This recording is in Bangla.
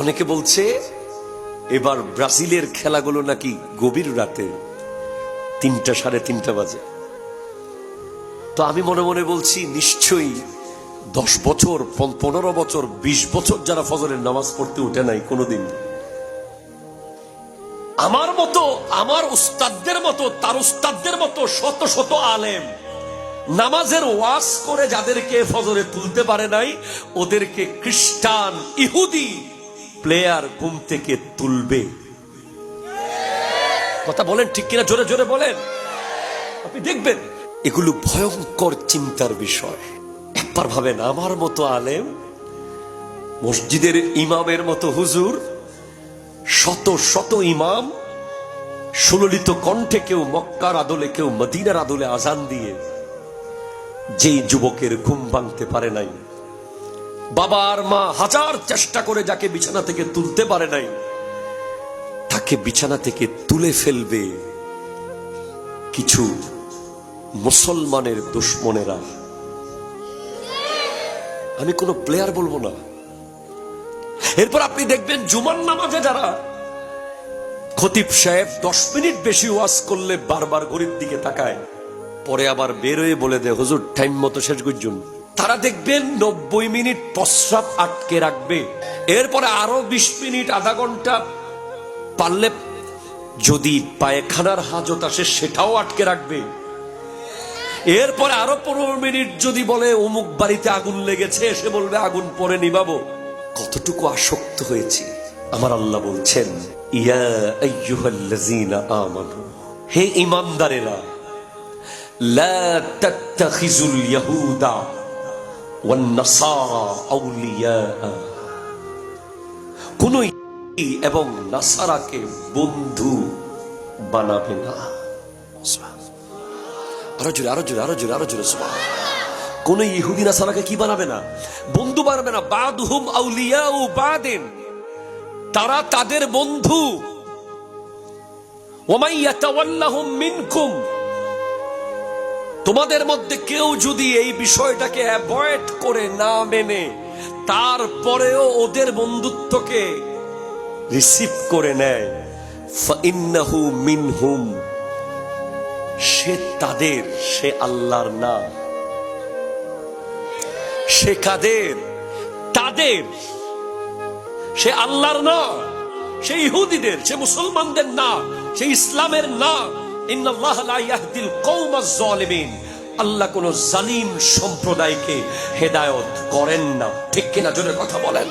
অনেকে বলছে এবার ব্রাজিলের খেলাগুলো নাকি গভীর রাতে 3টা সাড়ে 3টা বাজে। তো আমি মনে মনে বলছি নিশ্চয়ই 10 বছর 15 বছর 20 বছর যারা ফজরের নামাজ পড়তে উঠে নাই কোনোদিন, আমার মতো, আমার উস্তাদদের মতো, তার উস্তাদদের মতো শত শত আলেম নামাজের ওয়াজ করে যাদেরকে ফজরে তুলতে পারে নাই, ওদেরকে খ্রিস্টান ইহুদি প্লেয়ার ঘুম থেকে তুলবে। কথা বলেন ঠিক কিনা? জোরে জোরে বলেন। আপনি দেখবেন এগুলো ভয়ঙ্কর চিন্তার বিষয়। একবার ভাবেন, আমার মতো আলেম, মসজিদের ইমামের মতো হুজুর, শত শত ইমাম সুললিত কণ্ঠে, কেউ মক্কার আদলে, কেউ মদিনার আদলে আজান দিয়ে যেই যুবকের ঘুম ভাঙতে পারে নাই, বাবা আর মা হাজার চেষ্টা করে যাকে বিছানা থেকে তুলতে পারে নাই, তাকে বিছানা থেকে তুলে ফেলবে কিছু মুসলমানের দুশ্মনেরা। আমি কোনো প্লেয়ার বলবো না। এরপর আপনি দেখবেন জুমার নামাজে যারা খতিব সাহেব 10 মিনিট বেশি ওয়াজ করলে বারবার ঘড়ির দিকে তাকায়, পরে আবার বের হয়ে বলে দেয় হুজুর টাইম মতো শেষ করছুন, তারা দেখবেন 90 মিনিট প্রস্রাব আটকে রাখবে। এরপরে আরো 20 মিনিট আধা ঘন্টা পারলে যদি পায়খানার হাজত আসে সেটাও আটকে রাখবে। এরপরে আরো 15 মিনিট যদি বলে অমুক বাড়িতে আগুন লেগেছে, এসে বলবে আগুন পরে নিবাবো। কতটুকু আসক্ত হয়েছি। আমার আল্লাহ বলছেন, ইয়া আইয়ুহাল্লাযীনা আমানু, হে ঈমানদারেরা, লা তাত্তাখিজুল ইয়াহুদা ওয়ান নাসারা আউলিয়া, কোন এবং নাসারাকে বন্ধু বানাবে না। আরো জোরে, আরো জোরে, আরো জোরে, আরো জোরে। কোন ইহুদি নাসারাকে কি বানাবে না? বন্ধু বানাবে না। বাদুহুম আউলিয়াউ বাদিন, তারা তাদের বন্ধু। ওয়ামাই ইয়াতাওয়াল্লাহুম মিনকুম, তোমাদের মধ্যে কেউ যদি এই বিষয়টাকে অ্যাভয়েড করে না মেনে তারপরেও ওদের বন্ধুত্বকে রিসিভ করে নেয়, ফাইন্নাহু মিনহুম, সে তাদের, সে আল্লাহর না। সে কাদের? তাদের। সে আল্লাহর না, সে ইহুদিদের, সে মুসলমানদের না, সে ইসলামের না। ইন্নাল্লাহা লা ইয়াহদিল কওমাজ যালিমিন, আল্লাহ কোন জালিম সম্প্রদায়কে হেদায়েত করেন না। ঠিক কিনা? জোরে কথা বলেন।